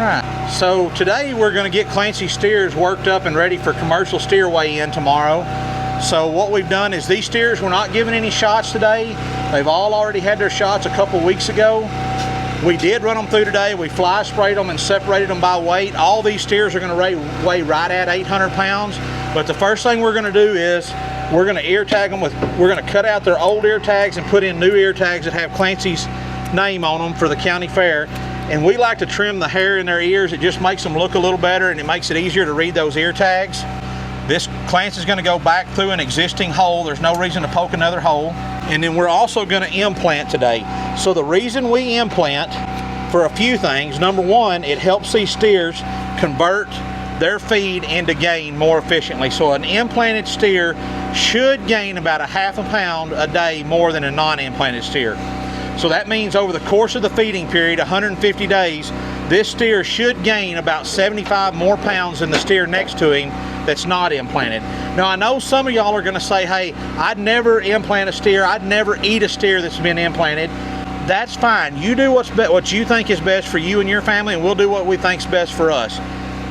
right, so today we're going to get Clancy steers worked up and ready for commercial steer weigh-in tomorrow. So what we've done is these steers we're not giving any shots today. They've all already had their shots a couple weeks ago. We did run them through today. We fly sprayed them and separated them by weight. All these steers are going to weigh right at 800 pounds. But the first thing we're going to do is we're going to ear tag them we're going to cut out their old ear tags and put in new ear tags that have Clancy's name on them for the county fair. And we like to trim the hair in their ears. It just makes them look a little better and it makes it easier to read those ear tags. This Clancy's going to go back through an existing hole. There's no reason to poke another hole. And then we're also going to implant today. So the reason we implant for a few things, number one, it helps these steers convert their feed into gain more efficiently. So an implanted steer should gain about a half a pound a day more than a non-implanted steer. So that means over the course of the feeding period, 150 days, this steer should gain about 75 more pounds than the steer next to him that's not implanted. Now I know some of y'all are going to say, hey, I'd never implant a steer, I'd never eat a steer that's been implanted. That's fine. You do what you think is best for you and your family, and we'll do what we think's best for us.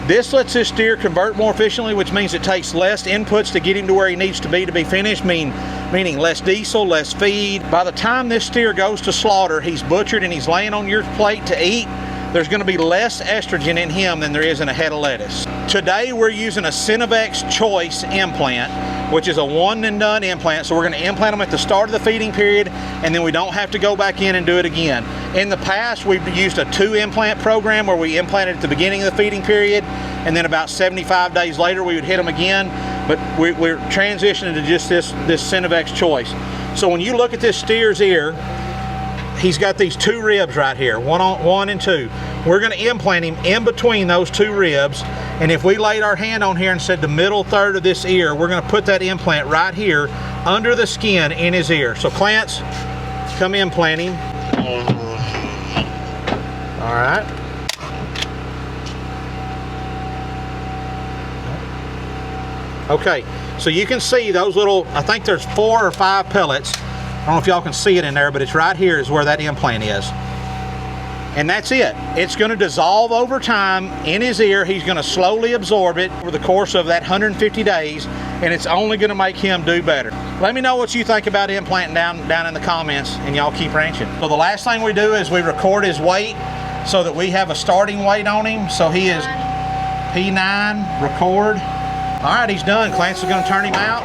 This lets this steer convert more efficiently, which means it takes less inputs to get him to where he needs to be finished, meaning less diesel, less feed. By the time this steer goes to slaughter, he's butchered and he's laying on your plate to eat, there's going to be less estrogen in him than there is in a head of lettuce. Today we're using a Synovex Choice implant, which is a one and done implant. So we're going to implant them at the start of the feeding period, and then we don't have to go back in and do it again. In the past, we've used a 2 implant program where we implanted at the beginning of the feeding period, and then about 75 days later we would hit them again. But we're transitioning to just this Synovex Choice. So when you look at this steer's ear, he's got these 2 ribs right here, one and 2. We're going to implant him in between those 2 ribs, and if we laid our hand on here and said the middle third of this ear, we're going to put that implant right here under the skin in his ear. So Clance, come implant him. All right. Okay, so you can see those little, I think there's 4 or 5 pellets. I don't know if y'all can see it in there, but it's right here is where that implant is. And that's it. It's going to dissolve over time in his ear. He's going to slowly absorb it over the course of that 150 days, and it's only going to make him do better. Let me know what you think about implanting down in the comments, and y'all keep ranching. So the last thing we do is we record his weight so that we have a starting weight on him. So he is P9, record. All right, he's done. Clance is going to turn him out.